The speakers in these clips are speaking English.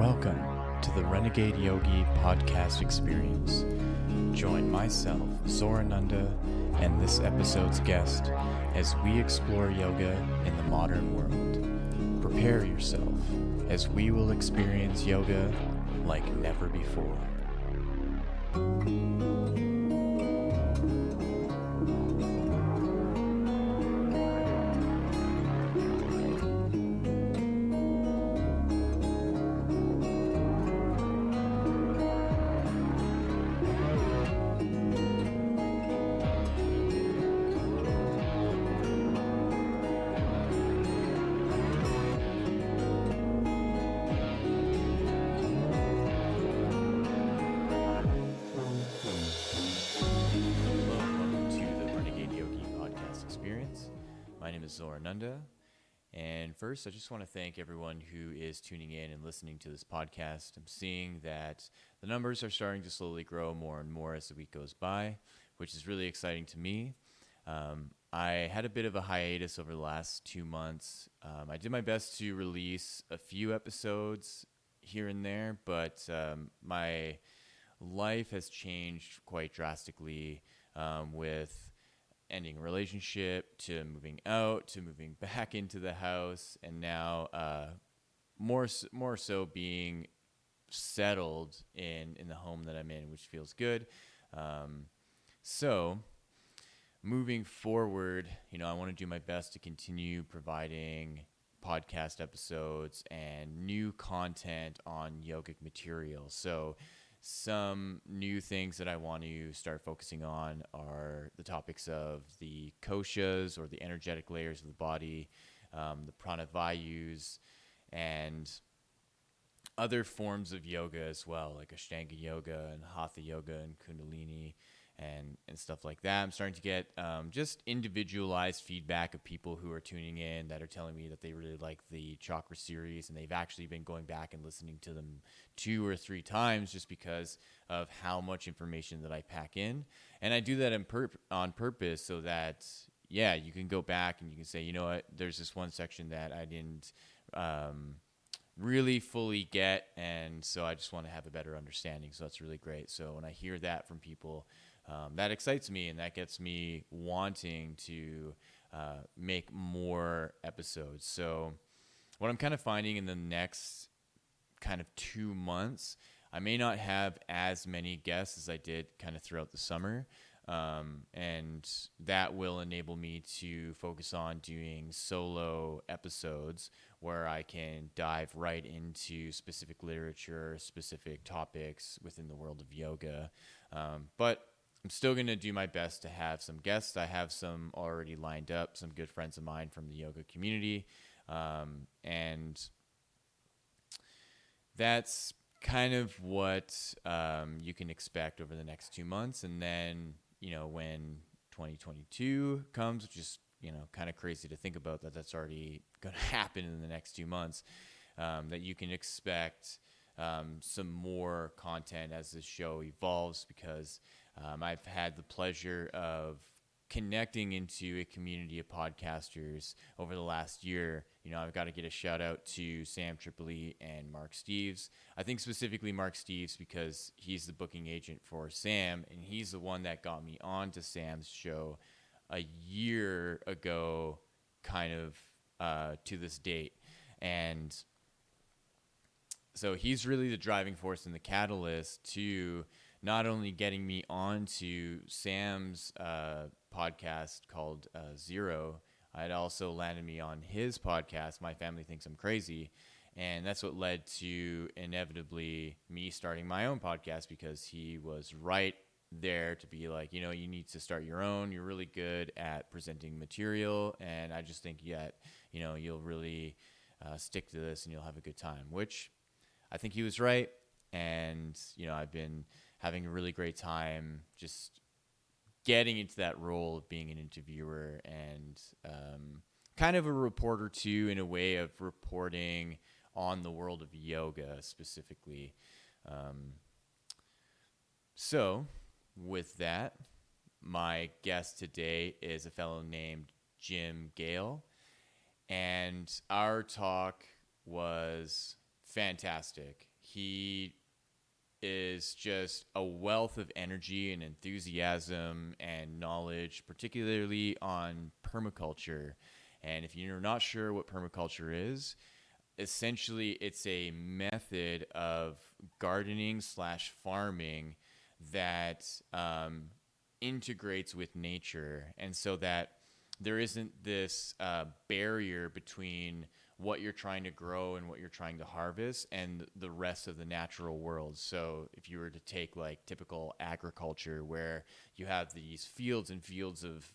Welcome to the Renegade Yogi Podcast Experience. Join myself, Zorananda, and this episode's guest as we explore yoga in the modern world. Prepare yourself as we will experience yoga like never before. Zorananda. And first, I just want to thank everyone who is tuning in and listening to this podcast. I'm seeing that the numbers are starting to slowly grow more and more as the week goes by, which is really exciting to me. I had a bit of a hiatus over the last 2 months. I did my best to release a few episodes here and there, but my life has changed quite drastically with ending a relationship, to moving out, to moving back into the house, and now more so being settled in the home that I'm in, which feels good. So moving forward, I want to do my best to continue providing podcast episodes and new content on yogic material. So some new things that I want to start focusing on are the topics of the koshas, or the energetic layers of the body, the pranavayus, and other forms of yoga as well, like Ashtanga yoga and Hatha yoga and Kundalini and stuff like that. I'm starting to get just individualized feedback of people who are tuning in that are telling me that they really like the chakra series, and they've actually been going back and listening to them 2 or 3 times just because of how much information that I pack in. And I do that on purpose so that, you can go back and you can say, you know what, there's this one section that I didn't really fully get, and so I just want to have a better understanding. So that's really great. So when I hear that from people, that excites me, and that gets me wanting to make more episodes. So what I'm kind of finding in the next kind of 2 months, I may not have as many guests as I did kind of throughout the summer. And that will enable me to focus on doing solo episodes where I can dive right into specific literature, specific topics within the world of yoga. But I'm still going to do my best to have some guests. I have some already lined up, some good friends of mine from the yoga community. And that's kind of what you can expect over the next 2 months. And then, when 2022 comes, which is, kind of crazy to think about that's already going to happen in the next 2 months, that you can expect some more content as this show evolves, because I've had the pleasure of connecting into a community of podcasters over the last year. I've got to get a shout out to Sam Tripoli and Mark Steves. I think specifically Mark Steves because he's the booking agent for Sam, and he's the one that got me onto Sam's show a year ago, kind of to this date. And so he's really the driving force and the catalyst to not only getting me onto Sam's podcast called Zero, it also landed me on his podcast, My Family Thinks I'm Crazy. And that's what led to inevitably me starting my own podcast, because he was right there to be like, you need to start your own. You're really good at presenting material. And I just think you'll really stick to this and you'll have a good time, which I think he was right. And, I've been having a really great time just getting into that role of being an interviewer and kind of a reporter too, in a way of reporting on the world of yoga specifically. So with that, my guest today is a fellow named Jim Gale, and our talk was fantastic. He is just a wealth of energy and enthusiasm and knowledge, particularly on permaculture. And if you're not sure what permaculture is, essentially it's a method of gardening slash farming that integrates with nature, and so that there isn't this barrier between what you're trying to grow and what you're trying to harvest and the rest of the natural world. So if you were to take like typical agriculture where you have these fields and fields of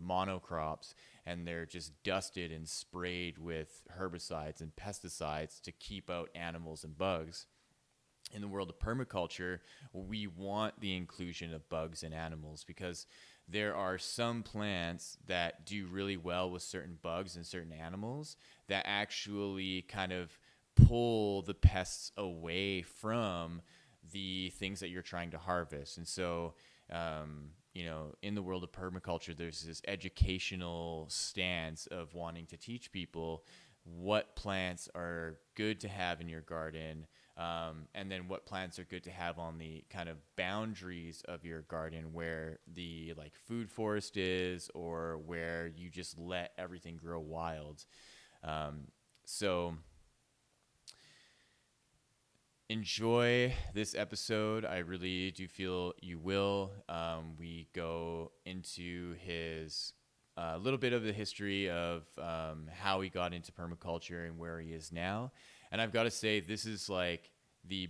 monocrops, and they're just dusted and sprayed with herbicides and pesticides to keep out animals and bugs. In the world of permaculture, we want the inclusion of bugs and animals, because there are some plants that do really well with certain bugs and certain animals that actually kind of pull the pests away from the things that you're trying to harvest. And so, in the world of permaculture, there's this educational stance of wanting to teach people what plants are good to have in your garden, and then what plants are good to have on the kind of boundaries of your garden where the like food forest is, or where you just let everything grow wild. So enjoy this episode. I really do feel you will. We go into his a little bit of the history of how he got into permaculture and where he is now. And I've got to say, this is like the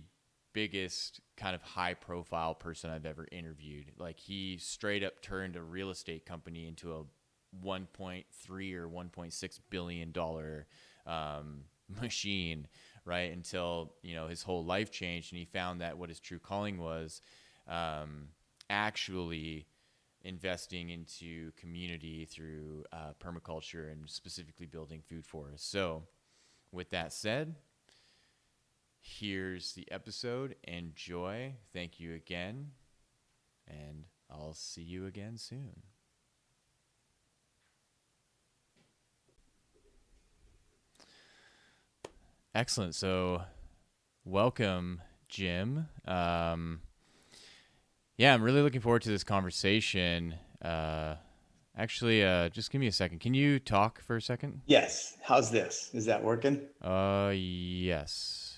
biggest kind of high profile person I've ever interviewed. Like, he straight up turned a real estate company into a 1.3 or 1.6 billion dollar machine, right? Until, his whole life changed and he found that what his true calling was actually investing into community through permaculture and specifically building food forests. So with that said, here's the episode. Enjoy. Thank you again. And I'll see you again soon. Excellent. So welcome, Jim. Yeah, I'm really looking forward to this conversation. Actually, just give me a second. Can you talk for a second? Yes. How's this? Is that working? Yes.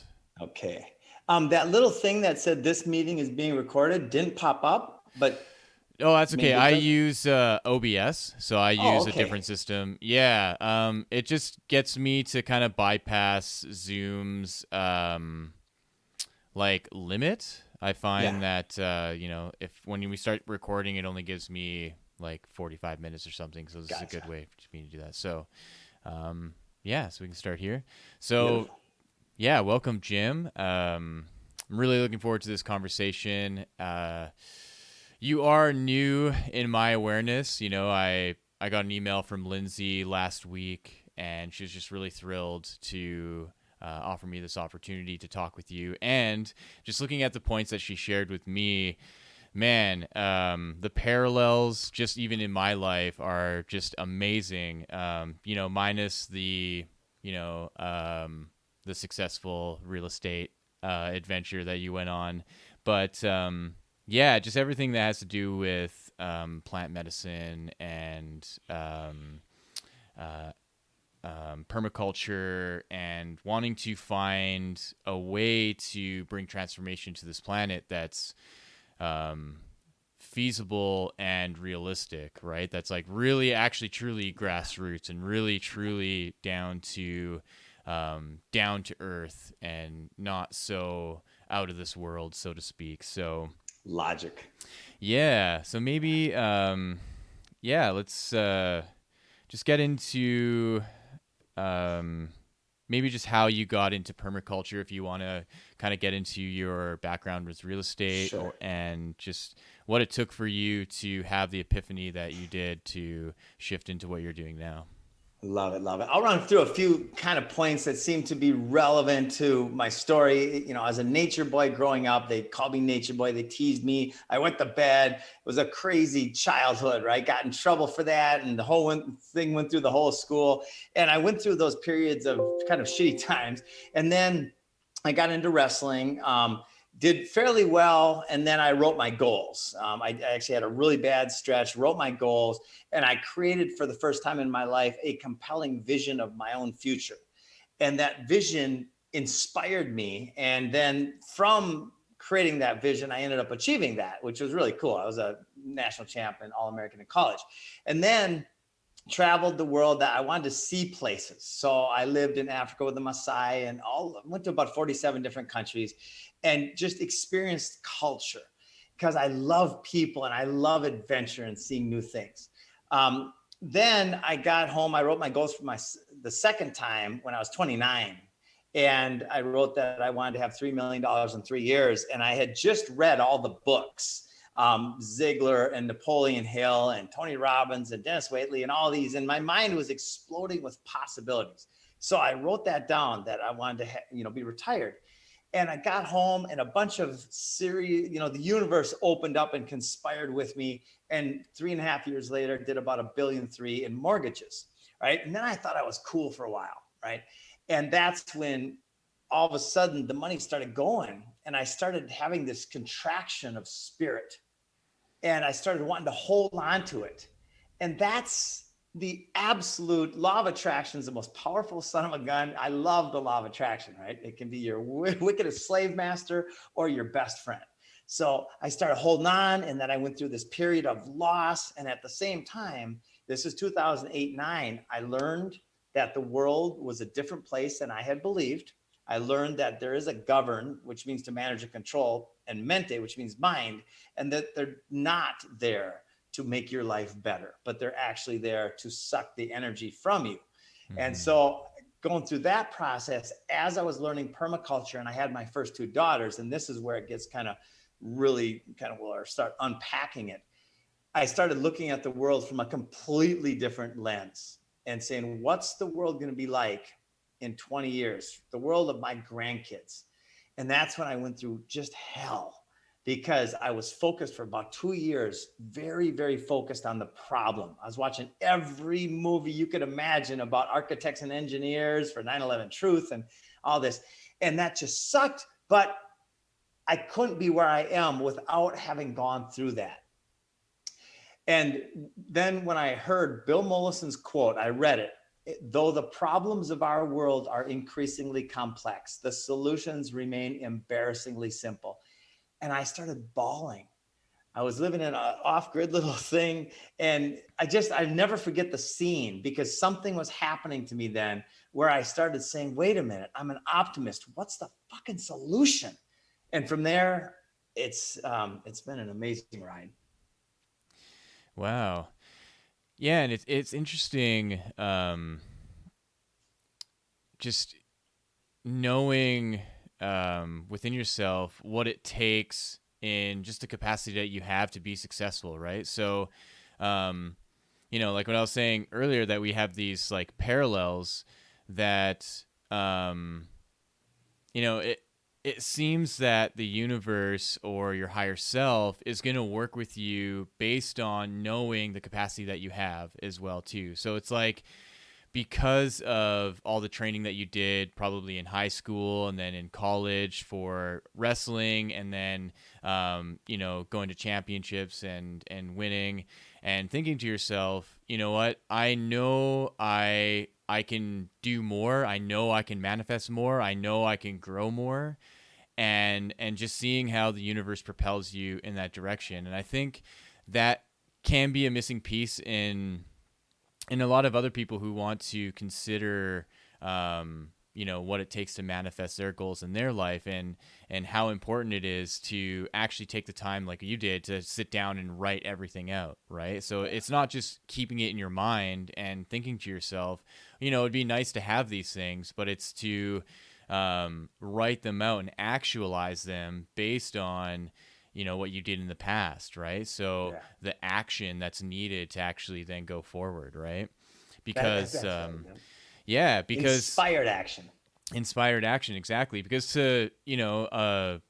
Okay. That little thing that said this meeting is being recorded didn't pop up, but oh, that's okay. I use OBS, so I use a okay. different system. Yeah. It just gets me to kind of bypass Zoom's like limit. I find that if when we start recording, it only gives me like 45 minutes or something. So this is a good way for me to do that. So, so we can start here. So, beautiful. Yeah, welcome, Jim. I'm really looking forward to this conversation. You are new in my awareness. I got an email from Lindsay last week, and she was just really thrilled to offer me this opportunity to talk with you. And just looking at the points that she shared with me, man, the parallels just even in my life are just amazing. Minus the successful real estate adventure that you went on, but just everything that has to do with plant medicine and permaculture, and wanting to find a way to bring transformation to this planet that's feasible and realistic, right? That's like really actually truly grassroots and really truly down to earth and not so out of this world, so to speak. So logic. Yeah. So maybe, let's just get into maybe just how you got into permaculture, if you want to kind of get into your background with real estate. Sure. And just what it took for you to have the epiphany that you did to shift into what you're doing now. Love it. Love it. I'll run through a few kind of points that seem to be relevant to my story. As a nature boy growing up, they called me nature boy. They teased me. I went to bed. It was a crazy childhood, right? Got in trouble for that. And the whole thing went through the whole school. And I went through those periods of kind of shitty times. And then I got into wrestling, did fairly well. And then I wrote my goals. I actually had a really bad stretch, wrote my goals, and I created for the first time in my life a compelling vision of my own future. And that vision inspired me. And then from creating that vision, I ended up achieving that, which was really cool. I was a national champion, All-American in college. And then traveled the world, that I wanted to see places. So I lived in Africa with the Maasai and went to about 47 different countries and just experienced culture, because I love people and I love adventure and seeing new things. Then I got home, I wrote my goals for the second time when I was 29. And I wrote that I wanted to have $3 million in 3 years. And I had just read all the books, Ziegler and Napoleon Hill and Tony Robbins and Dennis Waitley and all these. And my mind was exploding with possibilities. So I wrote that down, that I wanted to be retired. And I got home and a bunch of serious, the universe opened up and conspired with me. And 3.5 years later, did about $1.3 billion in mortgages, right? And then I thought I was cool for a while, right? And that's when all of a sudden the money started going, and I started having this contraction of spirit, and I started wanting to hold on to it. And that's the absolute law of attraction, is the most powerful son of a gun. I love the law of attraction, right? It can be your wickedest slave master or your best friend. So I started holding on, and then I went through this period of loss. And at the same time, this is 2008-9, I learned that the world was a different place than I had believed. I learned that there is a govern, which means to manage and control, and mente, which means mind, and that they're not there to make your life better, but they're actually there to suck the energy from you. Mm-hmm. And so going through that process, as I was learning permaculture, and I had my first 2 daughters, and this is where it gets we'll start unpacking it. I started looking at the world from a completely different lens and saying, what's the world going to be like in 20 years, the world of my grandkids? And that's when I went through just hell, because I was focused for about 2 years, very, very focused on the problem. I was watching every movie you could imagine about architects and engineers for 9/11 Truth and all this. And that just sucked, but I couldn't be where I am without having gone through that. And then when I heard Bill Mollison's quote, I read it. Though the problems of our world are increasingly complex, the solutions remain embarrassingly simple. And I started bawling. I was living in an off-grid little thing. And I never forget the scene, because something was happening to me then where I started saying, wait a minute, I'm an optimist. What's the fucking solution? And from there, it's been an amazing ride. Wow. Yeah, and it's interesting, just knowing within yourself what it takes in just the capacity that you have to be successful, right? So, like what I was saying earlier, that we have these like parallels that, it seems that the universe or your higher self is going to work with you based on knowing the capacity that you have as well too. So it's like, because of all the training that you did probably in high school and then in college for wrestling, and then going to championships and winning, and thinking to yourself, you know what, I know I can do more. I know I can manifest more. I know I can grow more. And just seeing how the universe propels you in that direction. And I think that can be a missing piece in a lot of other people who want to consider, what it takes to manifest their goals in their life, and how important it is to actually take the time, like you did, to sit down and write everything out, right? So it's not just keeping it in your mind and thinking to yourself, it'd be nice to have these things, but it's to write them out and actualize them based on what you did in the past, right? So the action that's needed to actually then go forward, right? Because because inspired action, exactly. Because to a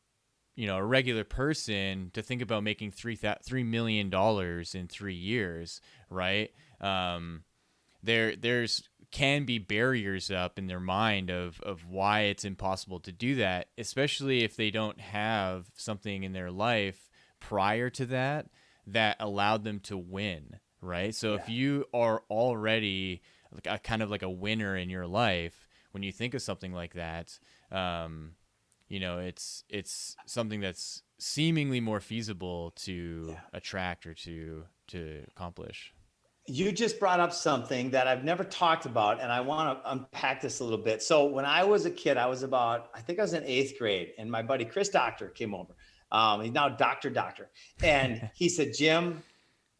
regular person to think about making $3 million in 3 years, right? There's can be barriers up in their mind of why it's impossible to do that, especially if they don't have something in their life prior to that that allowed them to win, right? So if you are already like a kind of like a winner in your life, when you think of something like that, you know, it's something that's seemingly more feasible to attract or to accomplish. You just brought up something that I've never talked about, and I want to unpack this a little bit. So when I was a kid, I think I was in 8th grade, and my buddy Chris Doctor came over. He's now Doctor. And he said, Jim,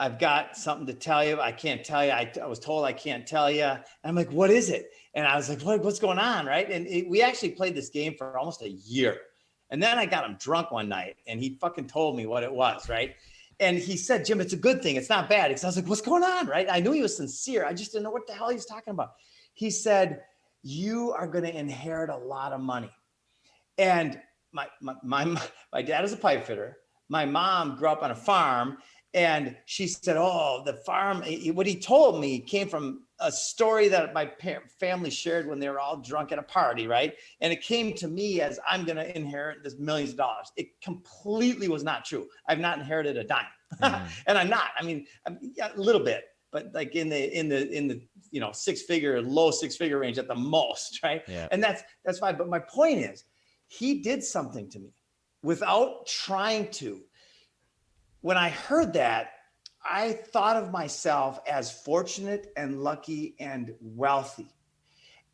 I've got something to tell you. I can't tell you. I was told I can't tell you. And I'm like, what is it? And I was like, what's going on, right? And we actually played this game for almost a year. And then I got him drunk one night, and he fucking told me what it was, right? And he said, Jim, it's a good thing. It's not bad. Because I was like, what's going on, right? I knew he was sincere. I just didn't know what the hell he was talking about. He said, you are going to inherit a lot of money. And my dad is a pipe fitter. My mom grew up on a farm. And she said, oh, the farm, what he told me came from a story that my family shared when they were all drunk at a party, right? And it came to me as I'm going to inherit this millions of dollars. It completely was not true. I've not inherited a dime. Mm-hmm. And I'm not. I mean, a little bit, but like in the you know, low six figure range at the most, right? Yeah. And that's fine. But my point is, he did something to me without trying to. When I heard that, I thought of myself as fortunate and lucky and wealthy.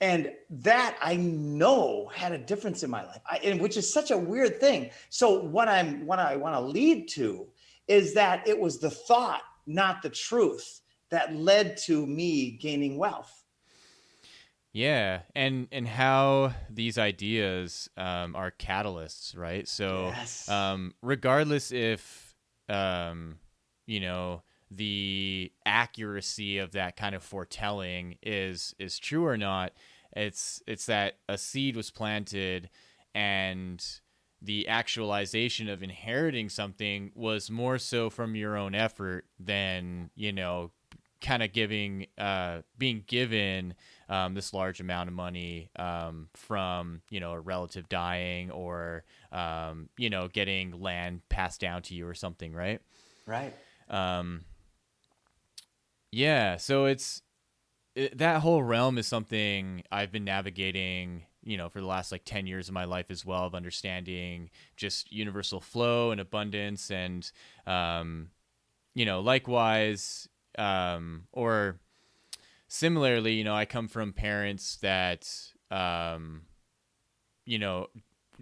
And that I know had a difference in my life, and which is such a weird thing. So what I want to lead to is that it was the thought, not the truth, that led to me gaining wealth. Yeah, and how these ideas are catalysts, right? So yes. Regardless if you know, the accuracy of that kind of foretelling is true or not, it's that a seed was planted, and the actualization of inheriting something was more so from your own effort than, you know, kind of being given this large amount of money from, you know, a relative dying or, you know, getting land passed down to you or something, right? Right. Yeah. So that whole realm is something I've been navigating, you know, for the last like 10 years of my life as well, of understanding just universal flow and abundance. And, you know, likewise, or similarly, you know, I come from parents that, you know,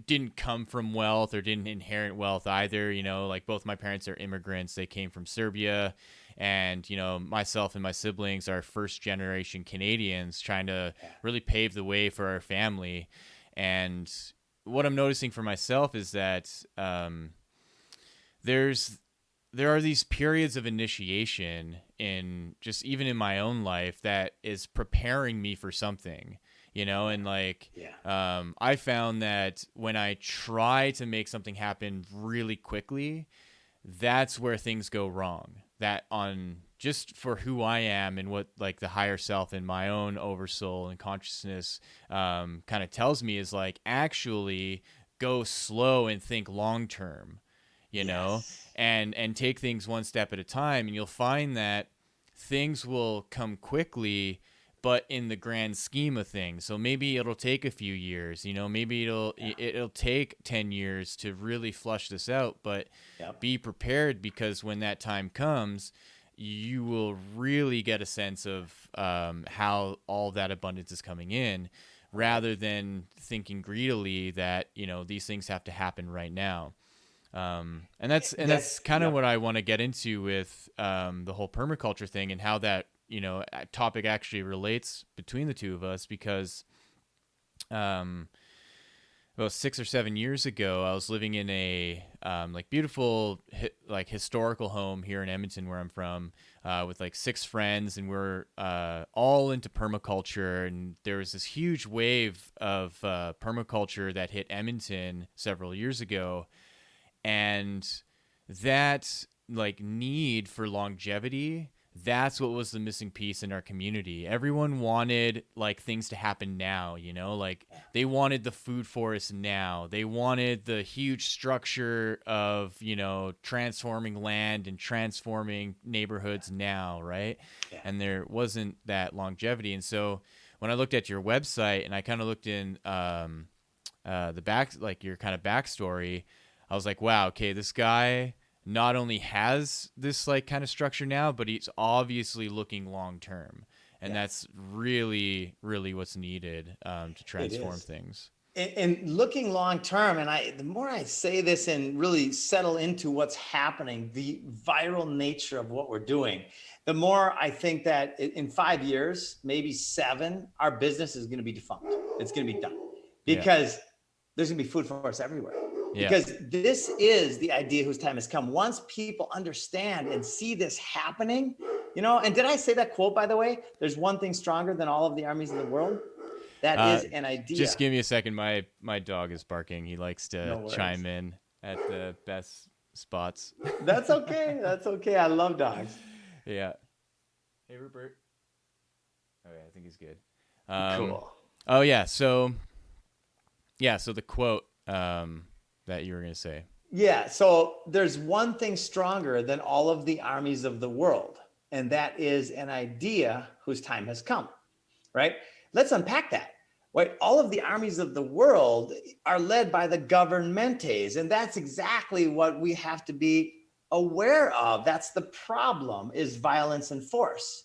didn't come from wealth or didn't inherit wealth either. You know, like both my parents are immigrants. They came from Serbia, and, you know, myself and my siblings are first generation Canadians trying to really pave the way for our family. And what I'm noticing for myself is that, there are these periods of initiation in just even in my own life that is preparing me for something, you know, and like, I found that when I try to make something happen really quickly, that's where things go wrong. That on just for who I am and what like the higher self and my own oversoul and consciousness kind of tells me is like, actually go slow and think long term, you know, and take things one step at a time. And you'll find that things will come quickly, but in the grand scheme of things. So maybe it'll take a few years, you know, maybe it'll take 10 years to really flush this out, but be prepared, because when that time comes, you will really get a sense of how all that abundance is coming in, rather than thinking greedily that, you know, these things have to happen right now. And that's kind of what I want to get into with the whole permaculture thing, and how that, you know, topic actually relates between the two of us, because about 6 or 7 years ago, I was living in a like beautiful historical home here in Edmonton, where I'm from, with like 6 friends, and we're all into permaculture. And there was this huge wave of permaculture that hit Edmonton several years ago, and that like need for longevity that's what was the missing piece in our community. Everyone wanted like things to happen now, you know, like they wanted the food forest now. They wanted the huge structure of, you know, transforming land and transforming neighborhoods now, right? Yeah. And there wasn't that longevity. And so when I looked at your website and I kind of looked in the back, like your kind of backstory, I was like, wow, okay, this guy not only has this like kind of structure now, but he's obviously looking long term, and that's really, really what's needed to transform things. And looking long term, and the more I say this and really settle into what's happening, the viral nature of what we're doing, the more I think that in 5 years, maybe 7, our business is going to be defunct. It's going to be done because there's going to be food for us everywhere. Because this is the idea whose time has come. Once people understand and see this happening, you know, and did I say that quote, by the way? There's one thing stronger than all of the armies in the world. That is an idea. Just give me a second. My dog is barking. He likes to chime in at the best spots. That's okay. That's okay. I love dogs. Yeah. Hey, Rupert. Oh, yeah, I think he's good. Cool. Oh, yeah. So the quote that you were going to say. Yeah. So there's one thing stronger than all of the armies of the world, and that is an idea whose time has come, right? Let's unpack that. Right? All of the armies of the world are led by the governmentes, and that's exactly what we have to be aware of. That's the problem, is violence and force.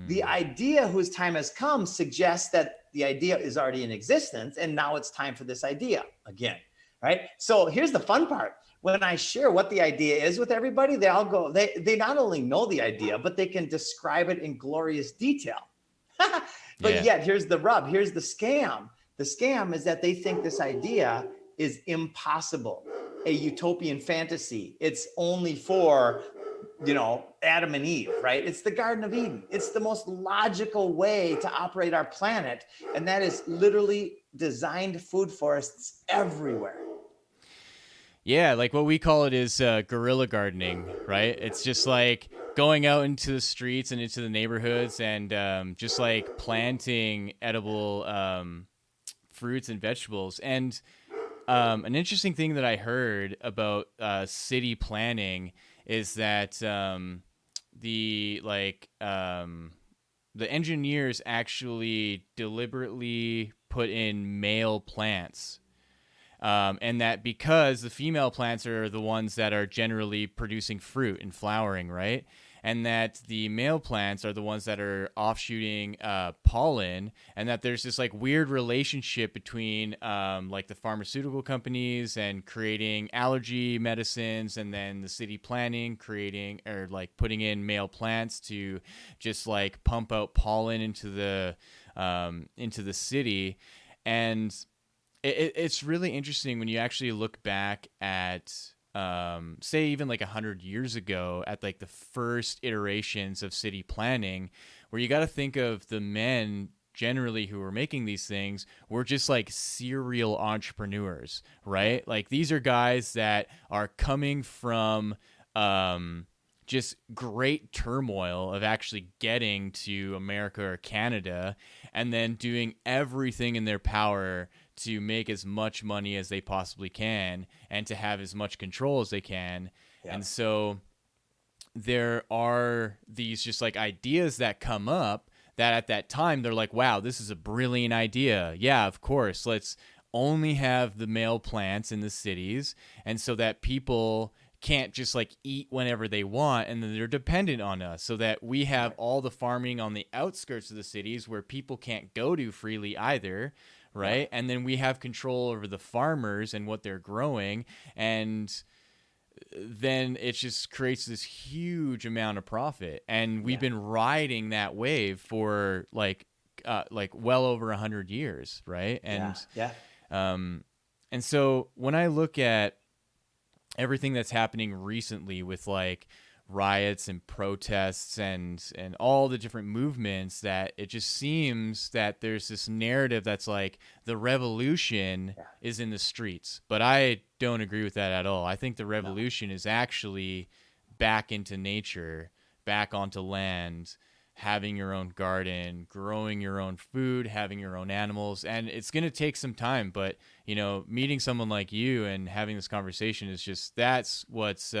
The idea whose time has come suggests that the idea is already in existence, and now it's time for this idea again. Right. So here's the fun part. When I share what the idea is with everybody, they all go, they not only know the idea, but they can describe it in glorious detail. But yet here's the rub. Here's the scam. The scam is that they think this idea is impossible, a utopian fantasy. It's only for, you know, Adam and Eve, right? It's the Garden of Eden. It's the most logical way to operate our planet. And that is literally designed food forests everywhere. Yeah, like what we call it is guerrilla gardening, right? It's just like going out into the streets and into the neighborhoods and just like planting edible fruits and vegetables. And an interesting thing that I heard about city planning is that the engineers actually deliberately put in male plants. And that because the female plants are the ones that are generally producing fruit and flowering, right? And that the male plants are the ones that are offshooting pollen, and that there's this like weird relationship between like the pharmaceutical companies and creating allergy medicines, and then the city planning creating or like putting in male plants to just like pump out pollen into the city. And it's really interesting when you actually look back at, say, even like 100 years ago at like the first iterations of city planning, where you got to think of the men generally who were making these things were just like serial entrepreneurs, right? Like these are guys that are coming from just great turmoil of actually getting to America or Canada and then doing everything in their power to make as much money as they possibly can and to have as much control as they can. Yeah. And so there are these just like ideas that come up that at that time they're like, wow, this is a brilliant idea. Yeah, of course. Let's only have the male plants in the cities, and so that people can't just like eat whenever they want, and then they're dependent on us, so that we have all the farming on the outskirts of the cities where people can't go to freely either. Right. And then we have control over the farmers and what they're growing. And then it just creates this huge amount of profit. And we've been riding that wave for like well over 100 years. Right. And, and so when I look at everything that's happening recently with like riots and protests and all the different movements, that it just seems that there's this narrative that's like the revolution is in the streets. But I don't agree with that at all. I think the revolution is actually back into nature, back onto land, having your own garden, growing your own food, having your own animals. And it's going to take some time, but you know, meeting someone like you and having this conversation is just, that's what's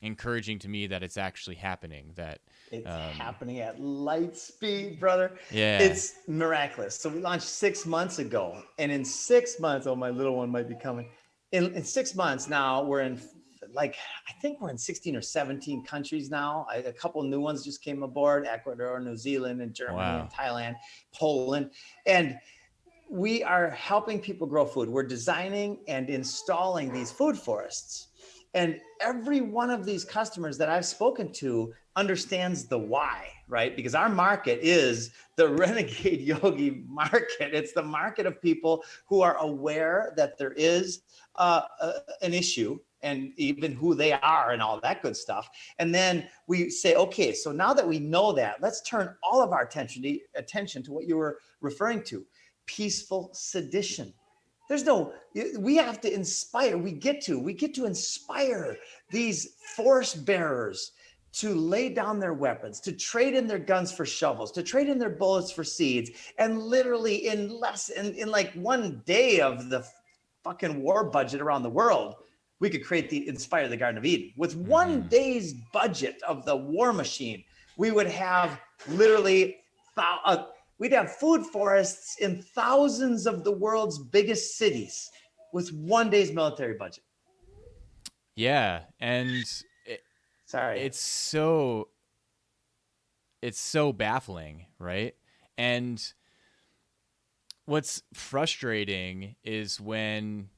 encouraging to me, that it's actually happening, that it's happening at light speed, brother. Yeah. It's miraculous. So we launched 6 months ago, and in 6 months, oh, my little one might be coming. In 6 months now, we're in, like, I think we're in 16 or 17 countries now. A couple new ones just came aboard: Ecuador, New Zealand, and Germany, Wow. and Thailand, Poland. And we are helping people grow food. We're designing and installing these food forests. And every one of these customers that I've spoken to understands the why, right? Because our market is the Renegade Yogi market. It's the market of people who are aware that there is an issue, and even who they are and all that good stuff. And then we say, okay, so now that we know that, let's turn all of our attention to what you were referring to: peaceful sedition. We have to inspire. We get to inspire these force bearers to lay down their weapons, to trade in their guns for shovels, to trade in their bullets for seeds. And literally in like 1 day of the fucking war budget around the world, we could inspire the Garden of Eden. With 1 day's budget of the war machine, we would have literally we'd have food forests in thousands of the world's biggest cities with 1 day's military budget. Yeah. And it's so baffling, right? And what's frustrating is when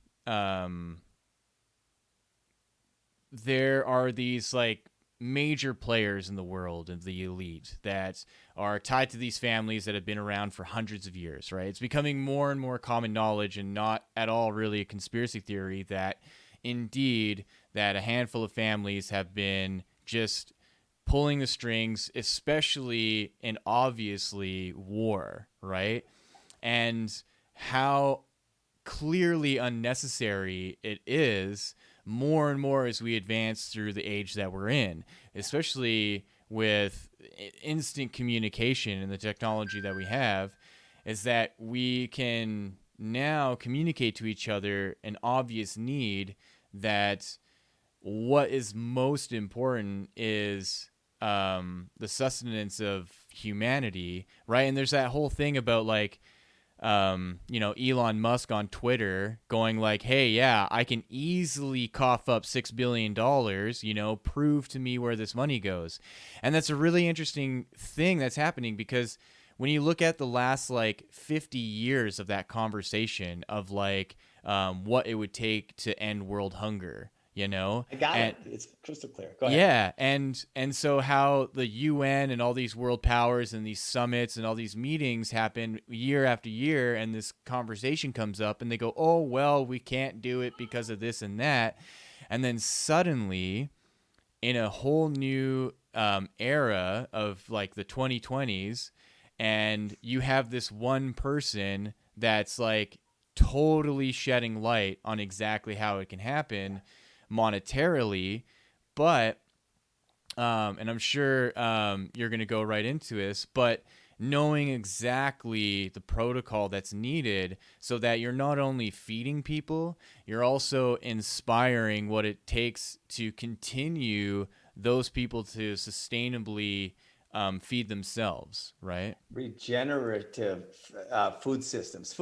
there are these like major players in the world and the elite that are tied to these families that have been around for hundreds of years, right? It's becoming more and more common knowledge, and not at all really a conspiracy theory, that indeed that a handful of families have been just pulling the strings, especially in obviously war, right? And how clearly unnecessary it is more and more as we advance through the age that we're in, especially with instant communication and the technology that we have, is that we can now communicate to each other an obvious need, that what is most important is the sustenance of humanity, right? And there's that whole thing about like, Elon Musk on Twitter going like, hey, yeah, I can easily cough up $6 billion, prove to me where this money goes. And that's a really interesting thing that's happening, because when you look at the last like 50 years of that conversation of like what it would take to end world hunger, I got it. It's crystal clear. Go ahead. Yeah. And so how the UN and all these world powers and these summits and all these meetings happen year after year, and this conversation comes up and they go, oh, well, we can't do it because of this and that. And then suddenly, in a whole new era of like the 2020s, and you have this one person that's like totally shedding light on exactly how it can happen monetarily, but and I'm sure you're going to go right into this, but knowing exactly the protocol that's needed so that you're not only feeding people, you're also inspiring what it takes to continue those people to sustainably feed themselves, right? Regenerative food systems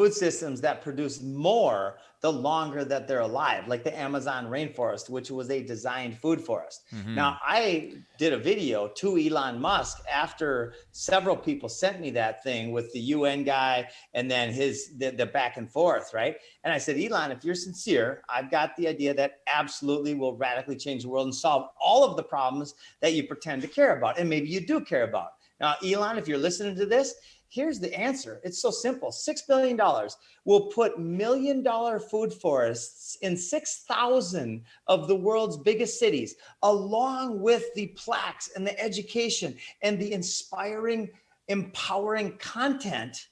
that produce more the longer that they're alive, like the Amazon rainforest, which was a designed food forest. Mm-hmm. Now, I did a video to Elon Musk after several people sent me that thing with the UN guy and then the back and forth, right? And I said, Elon, if you're sincere, I've got the idea that absolutely will radically change the world and solve all of the problems that you pretend to care about, and maybe you do care about. Now, Elon, if you're listening to this, here's the answer. It's so simple. $6 billion will put $1 million food forests in 6,000 of the world's biggest cities, along with the plaques and the education and the inspiring, empowering content,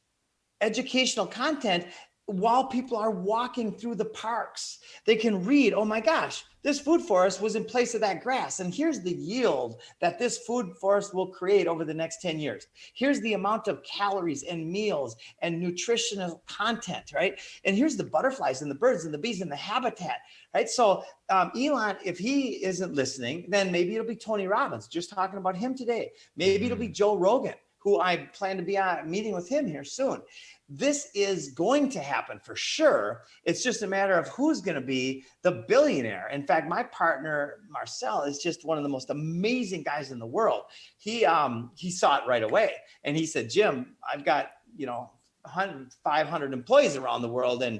educational content while people are walking through the parks. They can read, oh my gosh, this food forest was in place of that grass. And here's the yield that this food forest will create over the next 10 years. Here's the amount of calories and meals and nutritional content, right? And here's the butterflies and the birds and the bees and the habitat, right? So Elon, if he isn't listening, then maybe it'll be Tony Robbins, just talking about him today. Maybe it'll be Joe Rogan, who I plan to be meeting with him here soon. This is going to happen for sure. It's just a matter of who's going to be the billionaire. In fact, my partner, Marcel, is just one of the most amazing guys in the world. He saw it right away. And he said, Jim, I've got, 500 employees around the world. And,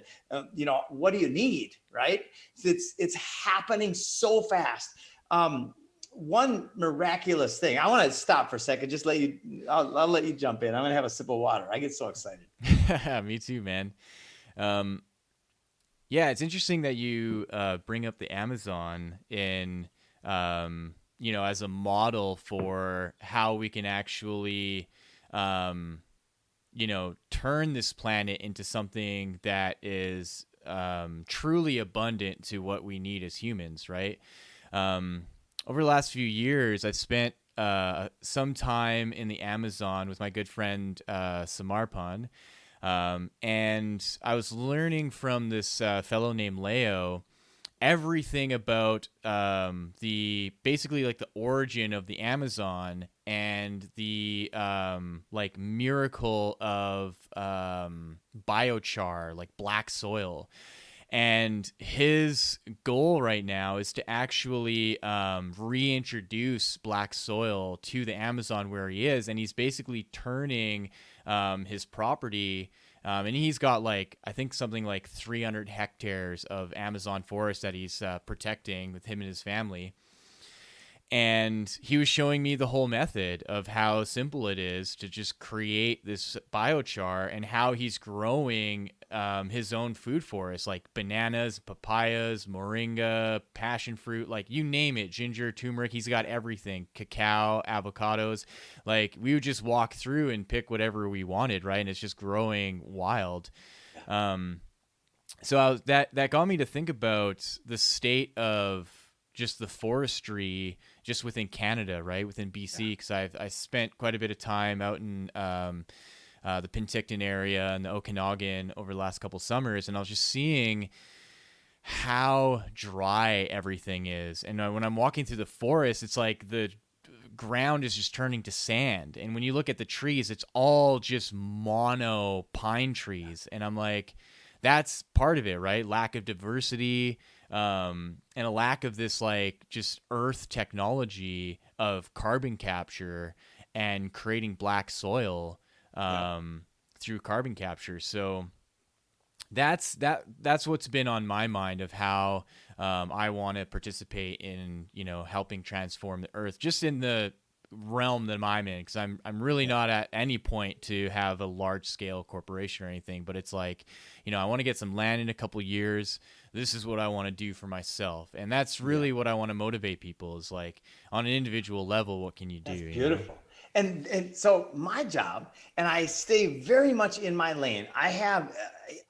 what do you need? Right. It's happening so fast. One miraculous thing. I want to stop for a second. Just I'll let you jump in. I'm going to have a sip of water. I get so excited. Me too, man. Yeah, it's interesting that you bring up the Amazon in, as a model for how we can actually, turn this planet into something that is truly abundant to what we need as humans, right? Over the last few years, I've spent some time in the Amazon with my good friend Samarpan, and I was learning from this fellow named Leo everything about basically the origin of the Amazon and the miracle of biochar, like black soil. And his goal right now is to actually reintroduce black soil to the Amazon where he is. And he's basically turning his property. And he's got I think something like 300 hectares of Amazon forest that he's protecting with him and his family. And he was showing me the whole method of how simple it is to just create this biochar and how he's growing his own food forest, like bananas, papayas, moringa, passion fruit, you name it, ginger, turmeric. He's got everything, cacao, avocados. We would just walk through and pick whatever we wanted, right? And it's just growing wild. So that got me to think about the state of just the forestry just within Canada, right? Within BC, because I spent quite a bit of time out in the Penticton area and the Okanagan over the last couple summers, and I was just seeing how dry everything is. And when I'm walking through the forest, it's like the ground is just turning to sand. And when you look at the trees, it's all just mono pine trees. And I'm like, that's part of it, right? Lack of diversity, and a lack of this just earth technology of carbon capture and creating black soil through carbon capture. So that's what's been on my mind of how I want to participate in helping transform the earth, just in the realm that I'm in, because I'm really not at any point to have a large scale corporation or anything, but it's I want to get some land in a couple years. This is what I want to do for myself, and that's really what I want to motivate people is on an individual level, what can you do? That's beautiful. And so my job, and I stay very much in my lane.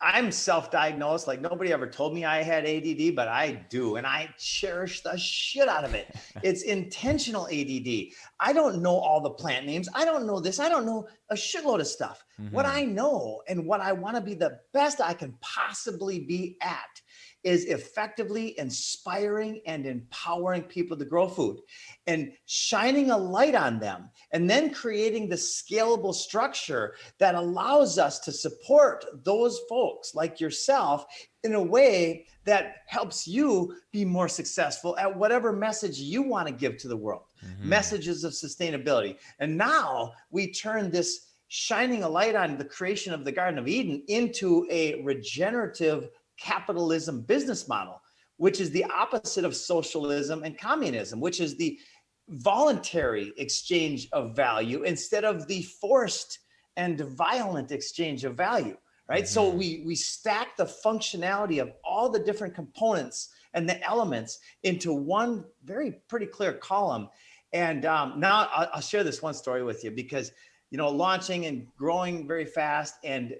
I'm self-diagnosed. Nobody ever told me I had ADD, but I do. And I cherish the shit out of it. It's intentional ADD. I don't know all the plant names. I don't know this. I don't know a shitload of stuff. Mm-hmm. What I know and what I want to be the best I can possibly be at is effectively inspiring and empowering people to grow food and shining a light on them, and then creating the scalable structure that allows us to support those folks like yourself in a way that helps you be more successful at whatever message you want to give to the world. Mm-hmm. Messages of sustainability. And now we turn this shining a light on the creation of the Garden of Eden into a regenerative capitalism business model, which is the opposite of socialism and communism, which is the voluntary exchange of value instead of the forced and violent exchange of value, right? Mm-hmm. So we stack the functionality of all the different components and the elements into one pretty clear column. And now I'll share this one story with you because, launching and growing very fast, and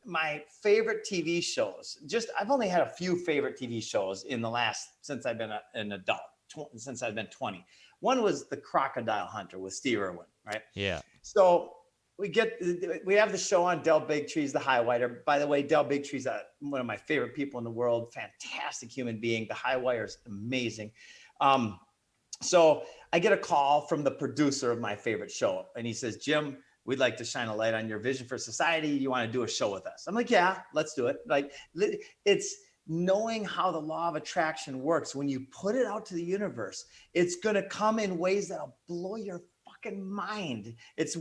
my favorite TV shows, I've only had a few favorite TV shows in the last, since I've been an adult, since I've been 20. One was The Crocodile Hunter with Steve Irwin, right? Yeah. So we have the show on Del Bigtree's The Highwire. By the way, Del Bigtree's one of my favorite people in the world. Fantastic human being. The Highwire is amazing. So I get a call from the producer of my favorite show, and he says, Jim, we'd like to shine a light on your vision for society. You want to do a show with us? I'm like, yeah, let's do it. Like, it's knowing how the law of attraction works. When you put it out to the universe, it's going to come in ways that'll blow your fucking mind. It's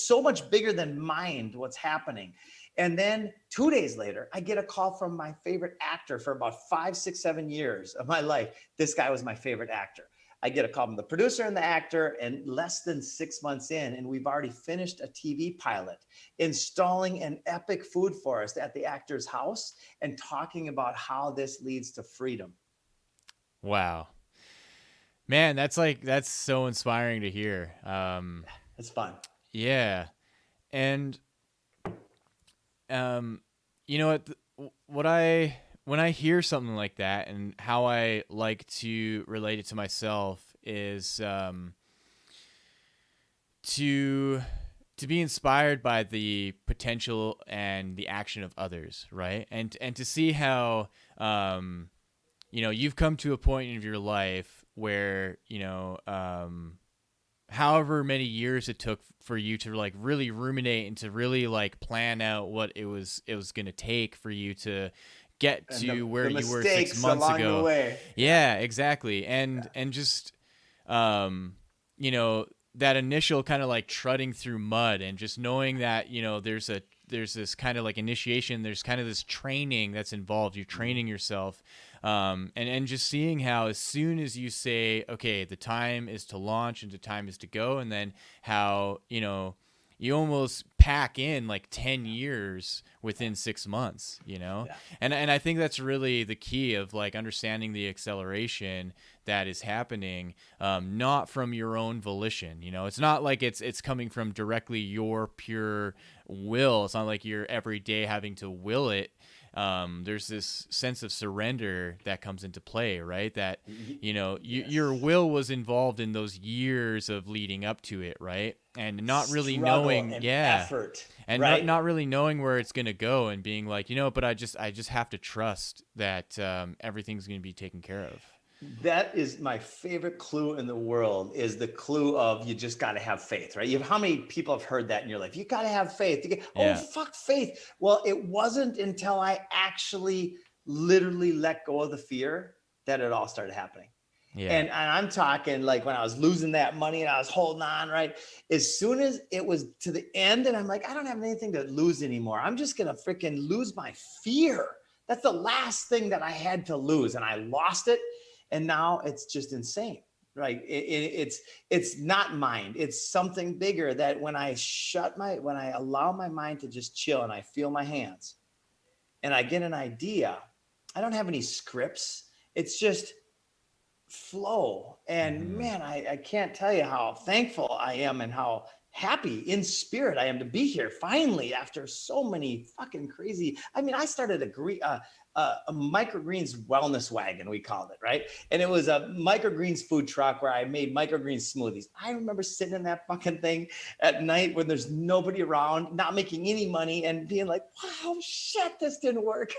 so much bigger than mind, what's happening. And then 2 days later, I get a call from my favorite actor for about 5, 6, 7 years of my life. This guy was my favorite actor. I get a call from the producer and the actor, and less than 6 months in, and we've already finished a TV pilot, installing an epic food forest at the actor's house and talking about how this leads to freedom. Wow. Man, that's so inspiring to hear. It's fun. Yeah. And, you know what, when I hear something like that, and how I like to relate it to myself is to be inspired by the potential and the action of others, right? And to see how you've come to a point in your life where however many years it took for you to like really ruminate and to really like plan out what it was going to take for you to get to where you were 6 months along ago. The way. Yeah, exactly. And just that initial kind of like trudging through mud, and just knowing that there's this kind of like initiation, there's kind of this training that's involved. You're training yourself, and just seeing how as soon as you say, okay, the time is to launch and the time is to go, and then how you almost pack in like 10 years within 6 months, Yeah. And I think that's really the key of like understanding the acceleration that is happening, not from your own volition. It's not like it's coming from directly your pure will. It's not like you're every day having to will it. There's this sense of surrender that comes into play, right? That, your will was involved in those years of leading up to it, right? And not really Struggle knowing, and effort, and right? not really knowing where it's going to go, and being like, but I just have to trust that everything's going to be taken care of. That is my favorite clue in the world, is the clue of you just got to have faith, right? How many people have heard that in your life? You got to have faith. Oh, fuck faith. Well, it wasn't until I actually literally let go of the fear that it all started happening. Yeah. And I'm talking like when I was losing that money and I was holding on, right? As soon as it was to the end and I'm like, I don't have anything to lose anymore. I'm just going to freaking lose my fear. That's the last thing that I had to lose. And I lost it. And now it's just insane, right? It's not mind. It's something bigger, that when I allow my mind to just chill and I feel my hands and I get an idea, I don't have any scripts. It's just flow. And man, I can't tell you how thankful I am and how happy in spirit I am to be here finally after so many fucking crazy. I mean, I started a microgreens wellness wagon, we called it, right? And it was a microgreens food truck where I made microgreens smoothies. I remember sitting in that fucking thing at night when there's nobody around, not making any money, and being like, wow, shit, this didn't work.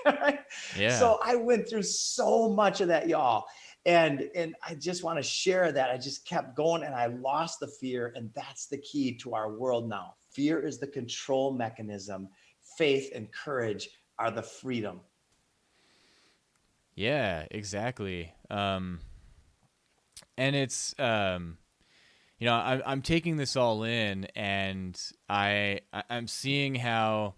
Yeah. So I went through so much of that, y'all. And I just want to share that. I just kept going and I lost the fear. And that's the key to our world now. Fear is the control mechanism. Faith and courage are the freedom. Yeah, exactly. And it's, I'm taking this all in, and I'm seeing how,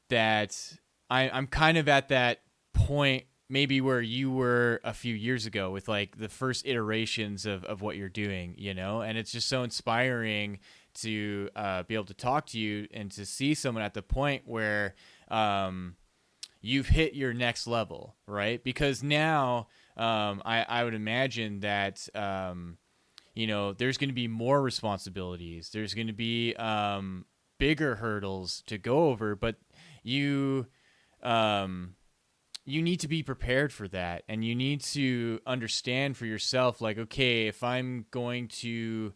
that I'm kind of at that point, maybe where you were a few years ago with like the first iterations of what you're doing, and it's just so inspiring to be able to talk to you and to see someone at the point where you've hit your next level, right? Because now I would imagine that there's going to be more responsibilities. There's going to be bigger hurdles to go over, but you need to be prepared for that, and you need to understand for yourself, like, okay, if I'm going to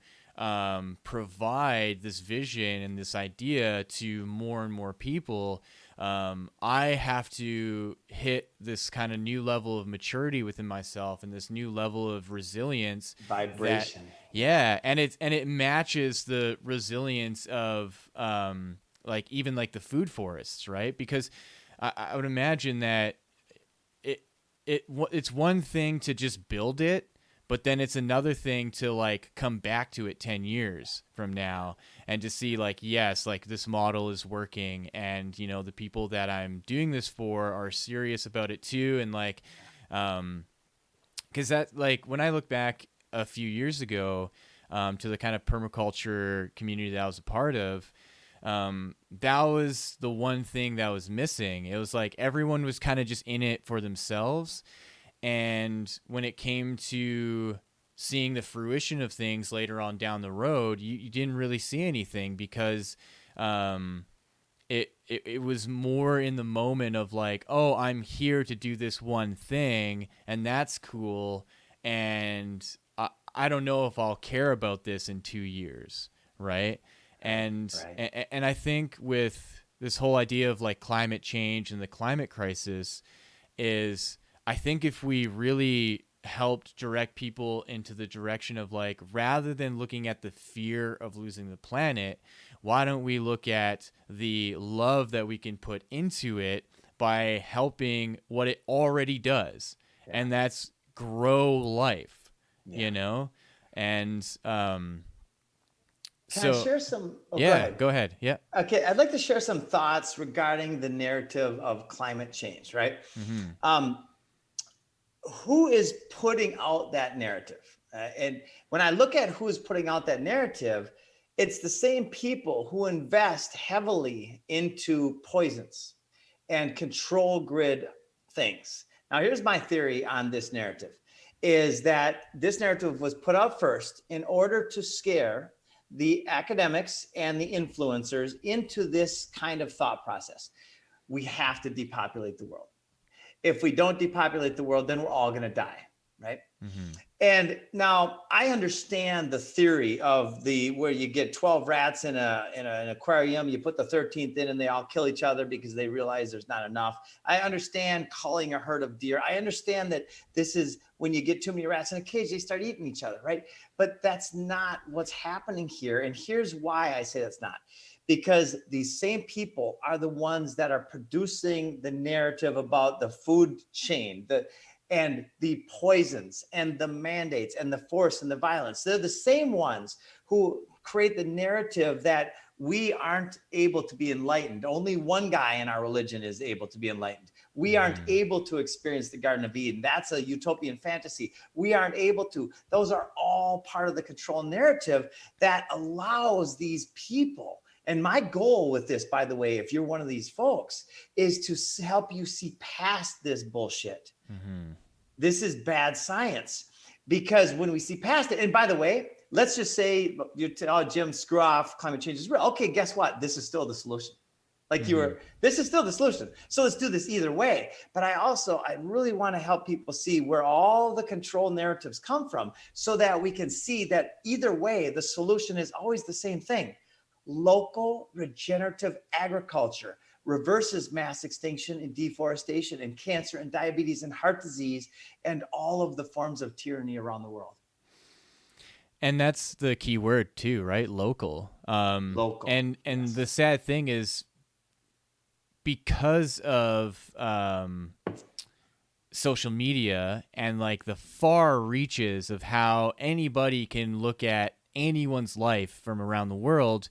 provide this vision and this idea to more and more people, I have to hit this kind of new level of maturity within myself and this new level of resilience, vibration. And it matches the resilience of like even like the food forests, right? Because I would imagine that it's one thing to just build it, but then it's another thing to like come back to it 10 years from now and to see like, yes, like this model is working, and you know, the people that I'm doing this for are serious about it too. And like, cause that, like, when I look back a few years ago, to the kind of permaculture community that I was a part of, that was the one thing that was missing. It was like everyone was kind of just in it for themselves. And when it came to seeing the fruition of things later on down the road, you didn't really see anything, because it was more in the moment of like, oh, I'm here to do this one thing, and that's cool, and I don't know if I'll care about this in 2 years, right? And I think with this whole idea of like climate change and the climate crisis is, I think if we really helped direct people into the direction of like, rather than looking at the fear of losing the planet, why don't we look at the love that we can put into it by helping what it already does? Yeah. And that's grow life, you know? And, Can I share some? Oh, yeah, go ahead. Yeah. Okay. I'd like to share some thoughts regarding the narrative of climate change, right? Mm-hmm. Who is putting out that narrative? And when I look at who is putting out that narrative, it's the same people who invest heavily into poisons and control grid things. Now, here's my theory on this narrative, is that this narrative was put out first in order to scare the academics and the influencers into this kind of thought process. We have to depopulate the world. If we don't depopulate the world, then we're all going to die, right? Mm-hmm. And now I understand the theory of where you get 12 rats in an aquarium, you put the 13th in and they all kill each other because they realize there's not enough. I understand culling a herd of deer. I understand that this is when you get too many rats in a cage, they start eating each other, right? But that's not what's happening here. And here's why I say that's not. Because these same people are the ones that are producing the narrative about the food chain, and the poisons and the mandates and the force and the violence. They're the same ones who create the narrative that we aren't able to be enlightened. Only one guy in our religion is able to be enlightened. We aren't able to experience the Garden of Eden. That's a utopian fantasy. We aren't able to. Those are all part of the control narrative that allows these people. And my goal with this, by the way, if you're one of these folks, is to help you see past this bullshit. Mm-hmm. This is bad science, because when we see past it, and by the way, let's just say you tell Jim, screw off, climate change is real. Okay, guess what? This is still the solution. Like this is still the solution. So let's do this either way. But I really want to help people see where all the control narratives come from, so that we can see that either way, the solution is always the same thing. Local regenerative agriculture reverses mass extinction and deforestation and cancer and diabetes and heart disease and all of the forms of tyranny around the world. And that's the key word too, right? Local. Local. And yes. The sad thing is, because of social media and like the far reaches of how anybody can look at anyone's life from around the world,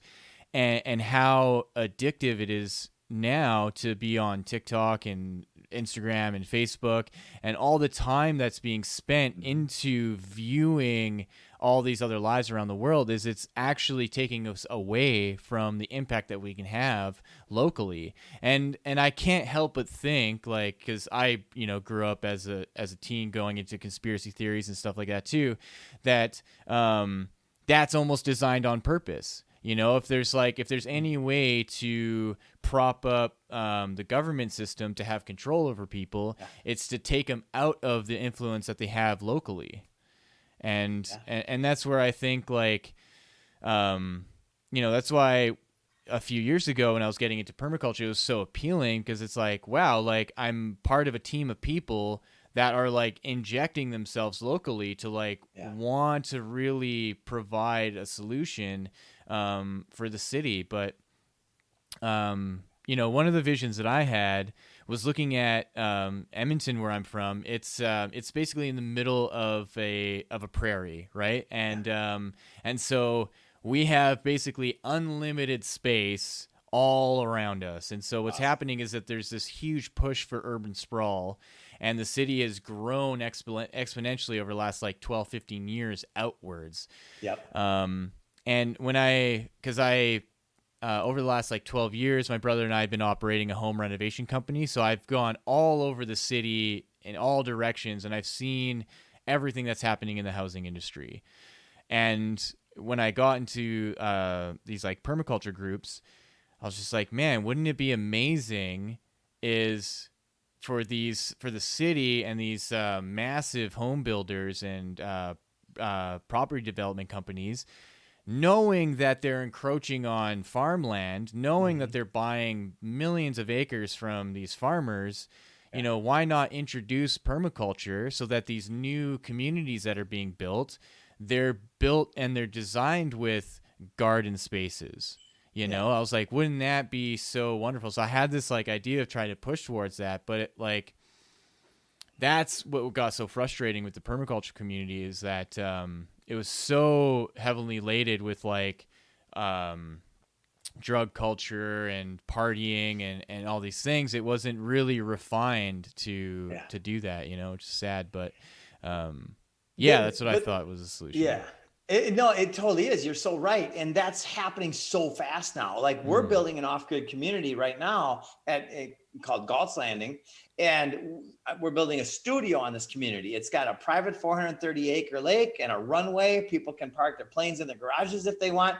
and how addictive it is now to be on TikTok and Instagram and Facebook, and all the time that's being spent into viewing all these other lives around the world, is it's actually taking us away from the impact that we can have locally. And I can't help but think, like, because I grew up as a teen going into conspiracy theories and stuff like that too, that that's almost designed on purpose. if there's any way to prop up the government system to have control over people, it's to take them out of the influence that they have locally. And that's where I think that's why a few years ago when I was getting into permaculture, it was so appealing because it's like, wow, like I'm part of a team of people that are like injecting themselves locally to want to really provide a solution for the city. But, one of the visions that I had was looking at Edmonton, where I'm from. It's basically in the middle of a prairie, right? And so we have basically unlimited space all around us. And so what's happening is that there's this huge push for urban sprawl, and the city has grown exponentially over the last 12, 15 years outwards. Yep. And because over the last 12 years, my brother and I have been operating a home renovation company. So I've gone all over the city in all directions, and I've seen everything that's happening in the housing industry. And when I got into these permaculture groups, I was just like, man, wouldn't it be amazing for the city and these massive home builders and property development companies, knowing that they're encroaching on farmland, knowing that they're buying millions of acres from these farmers, why not introduce permaculture so that these new communities that are being built, they're built and they're designed with garden spaces. I was like, wouldn't that be so wonderful? So I had this idea of trying to push towards that, but that's what got so frustrating with the permaculture community is that it was so heavily laden with drug culture and partying and all these things. It wasn't really refined to do that, which is sad, but that's what I thought was the solution. Yeah. It totally is. You're so right. And that's happening so fast now. We're building an off-grid community right now called Galt's Landing. And we're building a studio on this community. It's got a private 430-acre lake and a runway. People can park their planes in their garages if they want.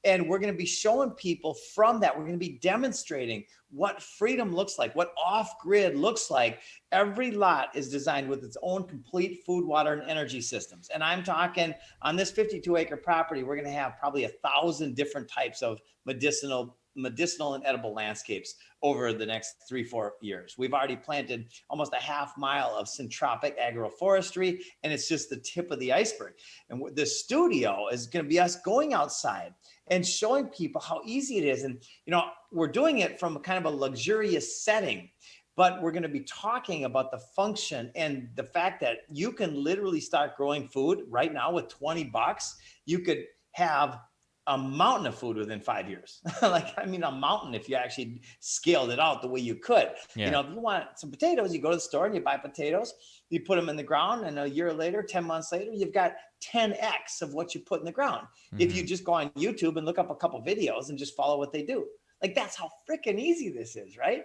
And we're going to be showing people from that. We're going to be demonstrating what freedom looks like, what off-grid looks like. Every lot is designed with its own complete food, water, and energy systems. And I'm talking on this 52-acre property, we're going to have probably 1,000 different types of medicinal and edible landscapes over the next 3-4 years. We've already planted almost a half mile of syntropic agroforestry, and it's just the tip of the iceberg. And the studio is going to be us going outside and showing people how easy it is. And, we're doing it from a kind of a luxurious setting, but we're going to be talking about the function and the fact that you can literally start growing food right now with $20. You could have a mountain of food within 5 years. A mountain if you actually scaled it out the way you could. Yeah. If you want some potatoes, you go to the store and you buy potatoes, you put them in the ground, and a year later, 10 months later, you've got 10x of what you put in the ground. If you just go on YouTube and look up a couple videos and just follow what they do. That's how freaking easy this is, right?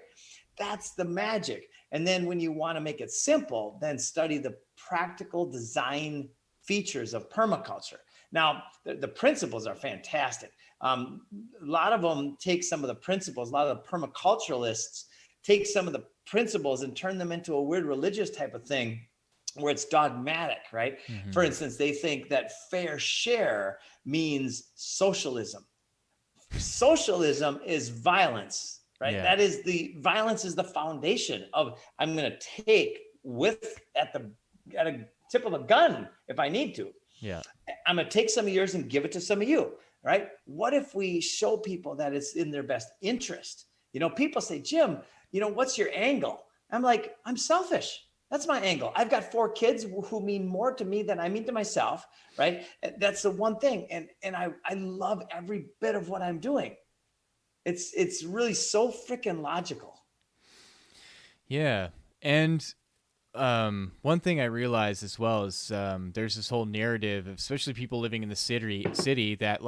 That's the magic. And then when you want to make it simple, then study the practical design features of permaculture. Now, the principles are fantastic. A lot of them take some of the principles, a lot of the permaculturalists take some of the principles and turn them into a weird religious type of thing where it's dogmatic, right? For instance, they think that fair share means socialism. Socialism is violence, right? Yeah. That is violence is the foundation of I'm going to take at a tip of a gun if I need to. Yeah. I'm going to take some of yours and give it to some of you, right? What if we show people that it's in their best interest? People say, Jim, what's your angle? I'm like, I'm selfish. That's my angle. I've got 4 kids who mean more to me than I mean to myself, right? That's the one thing. And I love every bit of what I'm doing. It's really so freaking logical. Yeah. And one thing I realized as well is there's this whole narrative, especially people living in the city that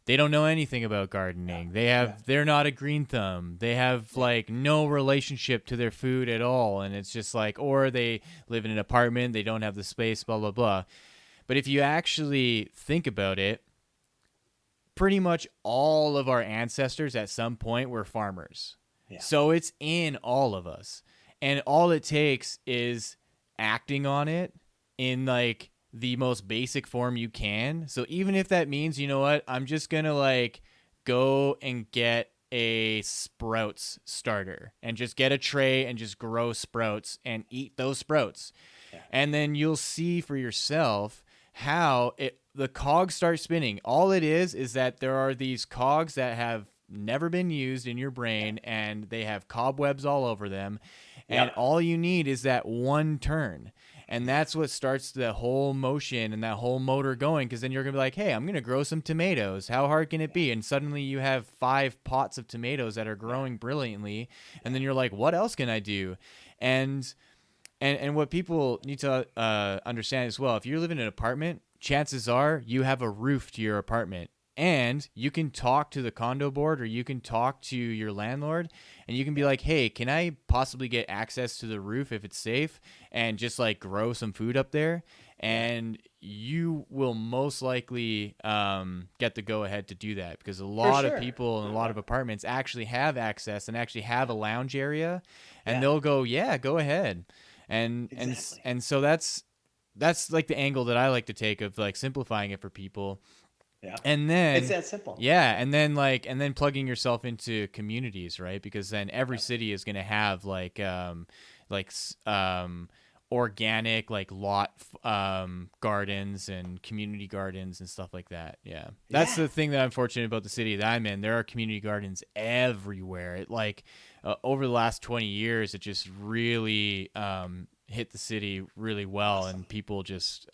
they don't know anything about gardening. They're not a green thumb. They have no relationship to their food at all. And it's just or they live in an apartment, they don't have the space, blah, blah, blah. But if you actually think about it, pretty much all of our ancestors at some point were farmers. Yeah. So it's in all of us. And all it takes is acting on it in like the most basic form you can. So even if that means, you know what, I'm just going to like go and get a sprouts starter and just get a tray and just grow sprouts and eat those sprouts. Yeah. And then you'll see for yourself how the cogs start spinning. All it is that there are these cogs that have never been used in your brain, and they have cobwebs all over them. And all you need is that one turn. And that's what starts the whole motion and that whole motor going, because then you're going to be like, hey, I'm going to grow some tomatoes. How hard can it be? And suddenly you have 5 pots of tomatoes that are growing brilliantly. And then you're like, what else can I do? And what people need to understand as well, if you live in an apartment, chances are you have a roof to your apartment. And you can talk to the condo board, or you can talk to your landlord, and you can be like, hey, can I possibly get access to the roof if it's safe, and just like grow some food up there? And you will most likely get the go ahead to do that, because a lot of people in a lot of apartments actually have access and actually have a lounge area, and they'll go, yeah, go ahead. And so that's like the angle that I like to take of like simplifying it for people. Yeah. And then it's that simple. Yeah. And then plugging yourself into communities, right? Because then every city is going to have organic, like lot gardens and community gardens and stuff like that. Yeah. That's the thing that I'm fortunate about the city that I'm in. There are community gardens everywhere. It over the last 20 years, it just really, hit the city really well. Awesome. And people just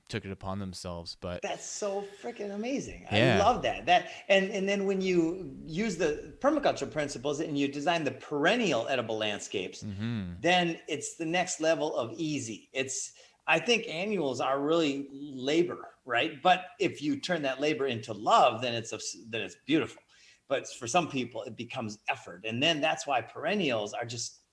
took it upon themselves. But that's so freaking amazing. Yeah. I love that. And then when you use the permaculture principles and you design the perennial edible landscapes, then it's the next level of easy. I think annuals are really labor, right? But if you turn that labor into love, then it's beautiful. But for some people, it becomes effort. And then that's why perennials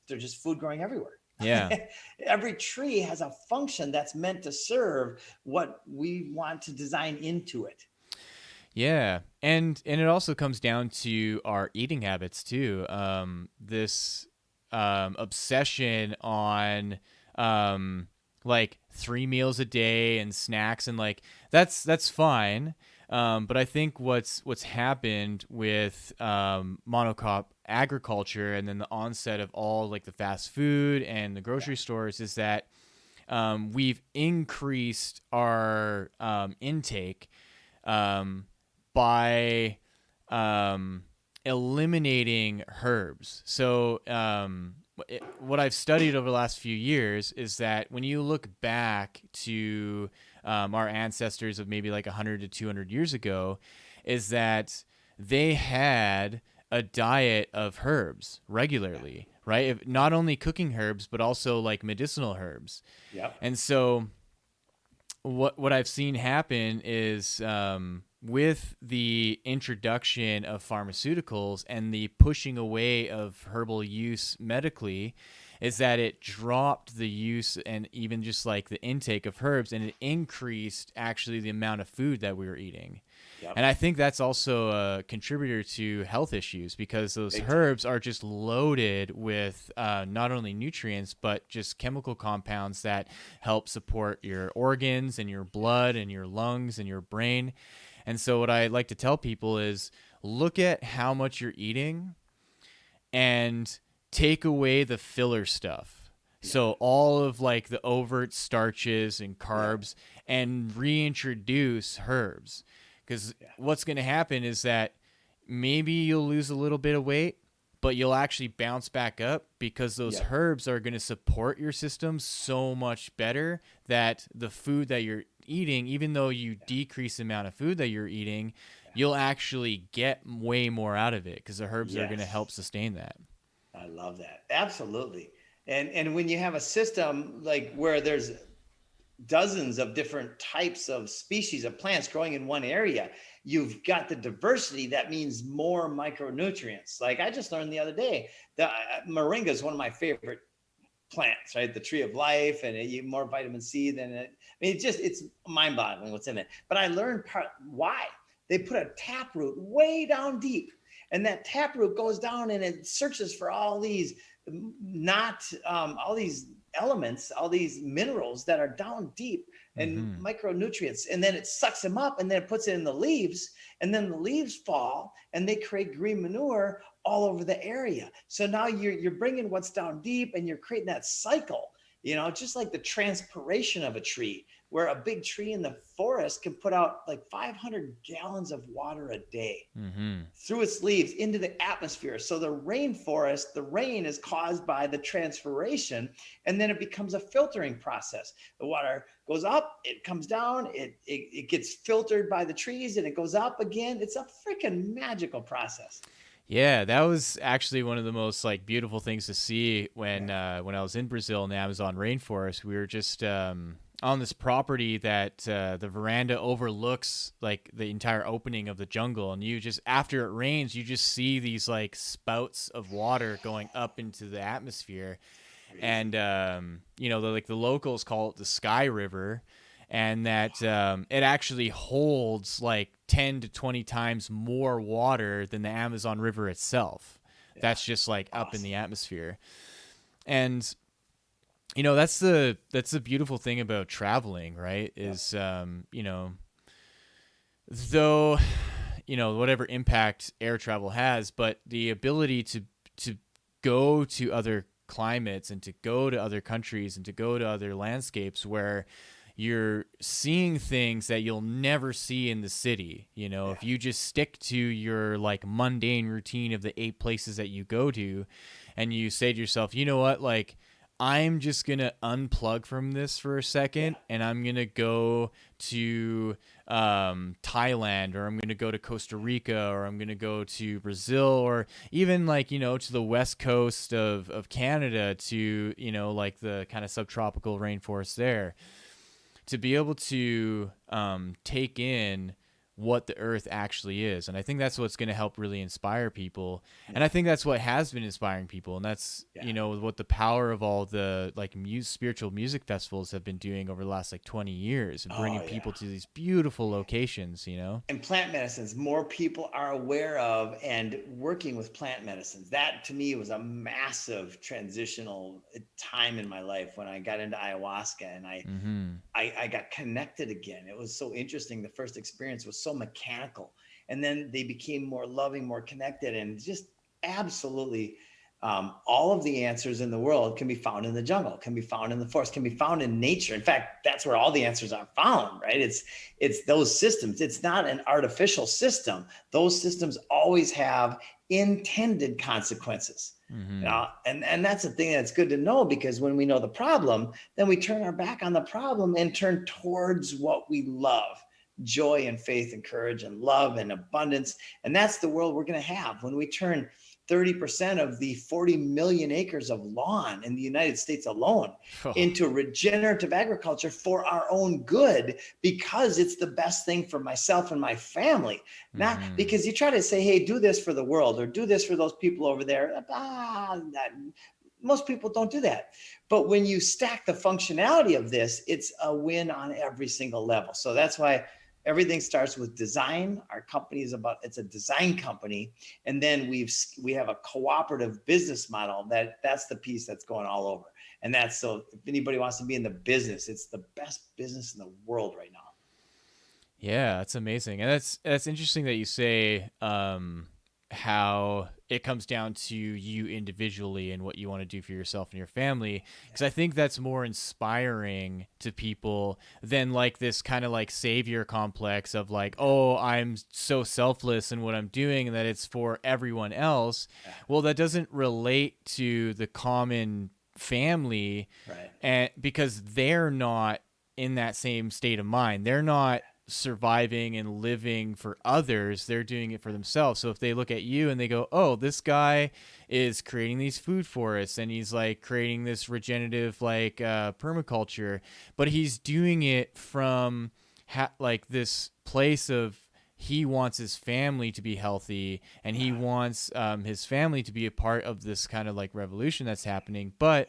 they're just food growing everywhere. Yeah. Every tree has a function that's meant to serve what we want to design into it. Yeah. And it also comes down to our eating habits too. This obsession on like 3 meals a day and snacks, and like that's fine. But I think what's happened with monocrop agriculture, and then the onset of all like the fast food and the grocery stores, is that we've increased our intake by eliminating herbs. So what I've studied over the last few years is that when you look back to our ancestors of maybe like 100 to 200 years ago, is that they had a diet of herbs regularly, right? Not only cooking herbs, but also like medicinal herbs. Yeah. And so what I've seen happen is with the introduction of pharmaceuticals and the pushing away of herbal use medically, is that it dropped the use and even just like the intake of herbs, and it increased actually the amount of food that we were eating. Yep. And I think that's also a contributor to health issues, because those herbs are just loaded with not only nutrients, but just chemical compounds that help support your organs and your blood and your lungs and your brain. And so what I like to tell people is look at how much you're eating and take away the filler stuff. Yeah. So all of like the overt starches and carbs, and reintroduce herbs. Because what's going to happen is that maybe you'll lose a little bit of weight, but you'll actually bounce back up, because those herbs are going to support your system so much better that the food that you're eating, even though you decrease the amount of food that you're eating, you'll actually get way more out of it, because the herbs are going to help sustain that. I love that. Absolutely. And when you have a system like where there's dozens of different types of species of plants growing in one area, you've got the diversity. That means more micronutrients. Like I just learned the other day that moringa is one of my favorite plants, right? The tree of life, and more vitamin C than it. I mean, it's mind-boggling what's in it. But I learned why. they put a tap root way down deep. And that tap root goes down and it searches for all these all these elements, all these minerals that are down deep and micronutrients. And then it sucks them up and then it puts it in the leaves. And then the leaves fall and they create green manure all over the area. So now you're bringing what's down deep and you're creating that cycle, just like the transpiration of a tree, where a big tree in the forest can put out like 500 gallons of water a day through its leaves into the atmosphere. So the rainforest, the rain is caused by the transpiration, and then it becomes a filtering process. The water goes up, it comes down, it gets filtered by the trees, and it goes up again. It's a freaking magical process. Yeah, that was actually one of the most like beautiful things to see when I was in Brazil in the Amazon rainforest. We were just on this property that the veranda overlooks like the entire opening of the jungle, and you just, after it rains, you just see these like spouts of water going up into the atmosphere. And the locals call it the Sky River, and that it actually holds like 10 to 20 times more water than the Amazon River itself. That's just like up in the atmosphere. And that's the beautiful thing about traveling, right? Is though whatever impact air travel has, but the ability to go to other climates and to go to other countries and to go to other landscapes where you're seeing things that you'll never see in the city. If you just stick to your like mundane routine of the 8 places that you go to, and you say to yourself, you know what, like, I'm just going to unplug from this for a second, and I'm going to go to Thailand, or I'm going to go to Costa Rica, or I'm going to go to Brazil, or even like, to the west coast of Canada, to, like the kind of subtropical rainforest there, to be able to take in what the earth actually is. And I think that's what's going to help really inspire people. And I think that's what has been inspiring people. And that's, what the power of all the like spiritual music festivals have been doing over the last like 20 years, and bringing people to these beautiful locations, And plant medicines, more people are aware of and working with plant medicines. That to me was a massive transitional time in my life when I got into ayahuasca, and I got connected again. It was so interesting. The first experience was so mechanical, and then they became more loving, more connected, and just absolutely all of the answers in the world can be found in the jungle, can be found in the forest, can be found in nature. In fact, that's where all the answers are found, right? It's those systems. It's not an artificial system. Those systems always have intended consequences. And that's the thing that's good to know, because when we know the problem, then we turn our back on the problem and turn towards what we love: joy and faith and courage and love and abundance. And that's the world we're going to have when we turn 30% of the 40 million acres of lawn in the United States alone into regenerative agriculture for our own good, because it's the best thing for myself and my family. Not because you try to say, hey, do this for the world, or do this for those people over there. Most people don't do that. But when you stack the functionality of this, it's a win on every single level. So that's why everything starts with design. Our company it's a design company. And then we have a cooperative business model that's the piece that's going all over. And that's, so if anybody wants to be in the business, it's the best business in the world right now. Yeah, that's amazing. And that's interesting that you say how it comes down to you individually and what you want to do for yourself and your family. Because I think that's more inspiring to people than like this kind of like savior complex of like, oh, I'm so selfless in what I'm doing and that it's for everyone else. Well, that doesn't relate to the common family, right? And because they're not in that same state of mind, they're not surviving and living for others, they're doing it for themselves. So if they look at you and they go, oh, this guy is creating these food forests and he's like creating this regenerative like permaculture, but he's doing it from like this place of he wants his family to be healthy, and he wants his family to be a part of this kind of like revolution that's happening. But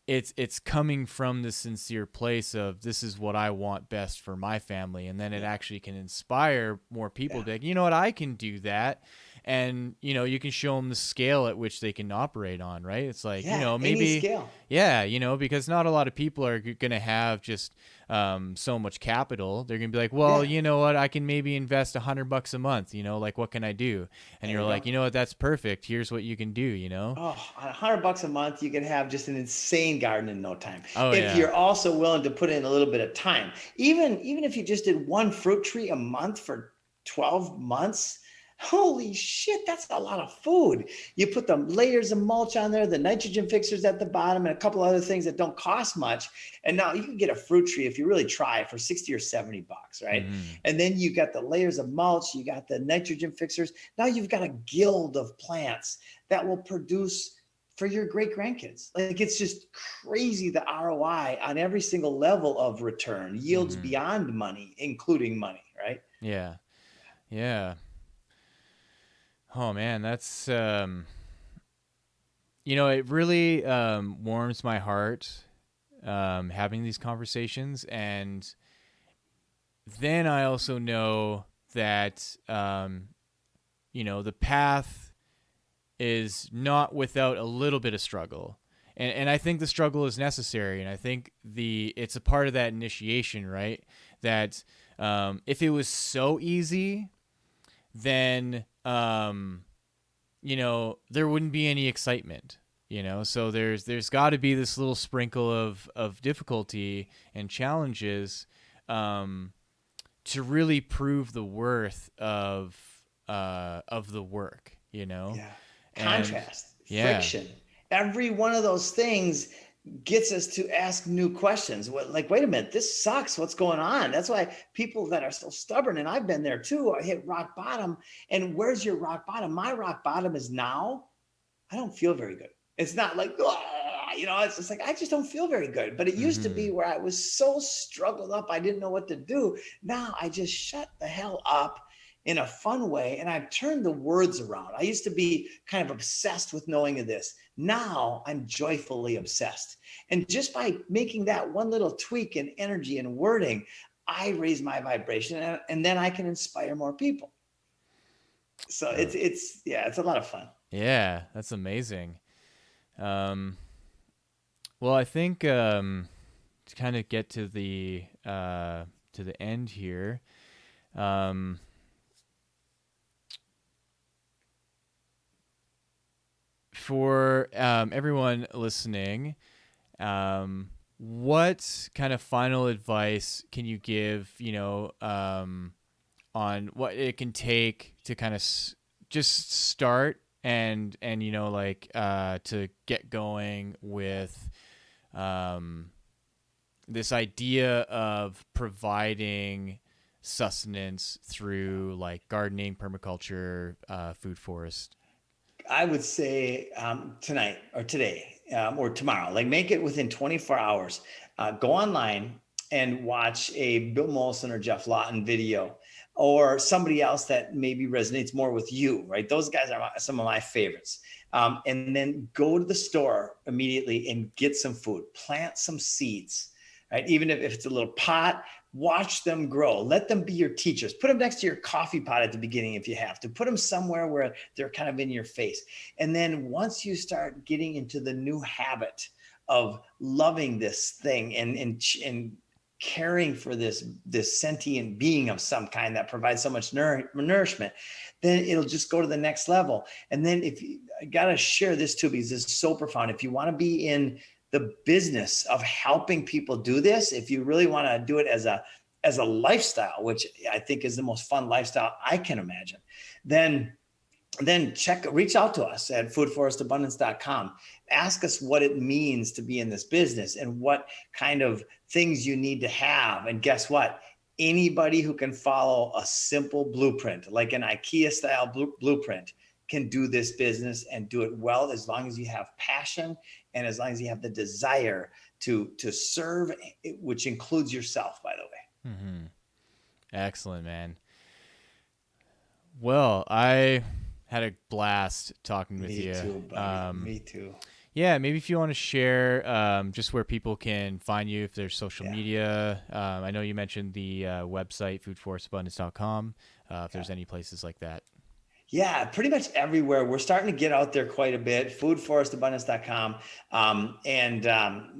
it's coming from the sincere place of this is what I want best for my family. And then it actually can inspire more people to be like, you know what, I can do that. And, you know, you can show them the scale at which they can operate on, right? It's like, you know, any maybe, scale. you know, because not a lot of people are going to have just so much capital. They're going to be like, well, you know what, I can maybe invest $100 a month, you know, like what can I do? And you're like, you know what, that's perfect. Here's what you can do, you know? Oh, $100 a month, you can have just an insane garden in no time. Oh, If you're also willing to put in a little bit of time, even if you just did one fruit tree a month for 12 months, holy shit, that's a lot of food. You put the layers of mulch on there, the nitrogen fixers at the bottom, and a couple other things that don't cost much. And now you can get a fruit tree if you really try for 60 or 70 bucks, right? Mm-hmm. And then you got the layers of mulch, you got the nitrogen fixers. Now you've got a guild of plants that will produce for your great grandkids. Like, it's just crazy, the ROI on every single level of return, yields beyond money, including money, right? Yeah. Yeah. Oh man, that's you know, it really warms my heart having these conversations. And then I also know that you know, the path is not without a little bit of struggle. And I think the struggle is necessary. And I think it's a part of that initiation, right? That if it was so easy, then you know, there wouldn't be any excitement, you know? So there's got to be this little sprinkle of difficulty and challenges to really prove the worth of the work, you know? Yeah. Contrast, friction. Every one of those things gets us to ask new questions. Like, wait a minute, this sucks. What's going on? That's why people that are so stubborn, and I've been there too, I hit rock bottom. And where's your rock bottom? My rock bottom is now, I don't feel very good. It's not like, you know, it's just like, I just don't feel very good. But it used to be where I was so struggled up, I didn't know what to do. Now I just shut the hell up in a fun way. And I've turned the words around. I used to be kind of obsessed with knowing of this. Now I'm joyfully obsessed. And just by making that one little tweak in energy and wording, I raise my vibration, and then I can inspire more people. So it's a lot of fun. Yeah, that's amazing. Well, I think to kind of get to the end here, for everyone listening, what kind of final advice can you give, you know, on what it can take to kind of just start and you know, like to get going with this idea of providing sustenance through like gardening, permaculture, food forest? I would say tonight or today or tomorrow, like make it within 24 hours. Go online and watch a Bill Mollison or Jeff Lawton video, or somebody else that maybe resonates more with you, right? Those guys are some of my favorites. And then go to the store immediately and get some food, plant some seeds, right? Even if it's a little pot, watch them grow. Let them be your teachers. Put them next to your coffee pot at the beginning if you have to. Put them somewhere where they're kind of in your face. And then once you start getting into the new habit of loving this thing and caring for this sentient being of some kind that provides so much nourishment, then it'll just go to the next level. And then I gotta share this too, because it's so profound. If you want to be in the business of helping people do this, if you really want to do it as a lifestyle, which I think is the most fun lifestyle I can imagine, then reach out to us at foodforestabundance.com. Ask us what it means to be in this business and what kind of things you need to have. And guess what? Anybody who can follow a simple blueprint, like an IKEA style blueprint, can do this business and do it well, as long as you have passion and as long as you have the desire to serve, which includes yourself, by the way. Mm-hmm. Excellent, man. Well, I had a blast talking with you. Me too, buddy. Me too. Yeah, maybe if you want to share just where people can find you, if there's social media. I know you mentioned the website, foodforestabundance.com, if there's any places like that. Yeah, pretty much everywhere. We're starting to get out there quite a bit. Foodforestabundance.com.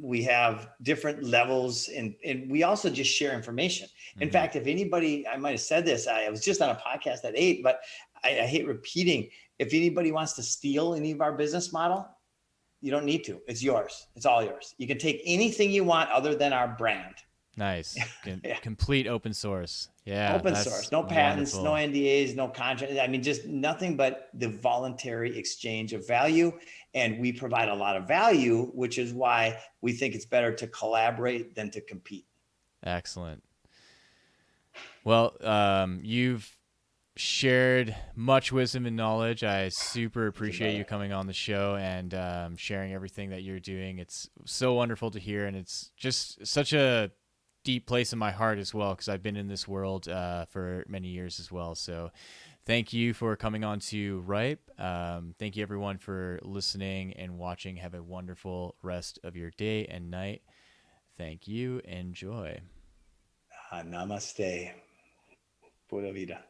We have different levels, and we also just share information. In fact, if anybody, I might have said this, I was just on a podcast at 8, but I hate repeating. If anybody wants to steal any of our business model, you don't need to. It's yours. It's all yours. You can take anything you want other than our brand. Nice. Complete open source. Yeah. Open source. No patents, wonderful. no NDAs, no contract. I mean, just nothing but the voluntary exchange of value. And we provide a lot of value, which is why we think it's better to collaborate than to compete. Excellent. Well, you've shared much wisdom and knowledge. I super appreciate you coming on the show and sharing everything that you're doing. It's so wonderful to hear, and it's just such a deep place in my heart as well, because I've been in this world for many years as well. So thank you for coming on to Ripe. Thank you everyone for listening and watching. Have a wonderful rest of your day and night. Thank you. Enjoy. Namaste. Pura vida.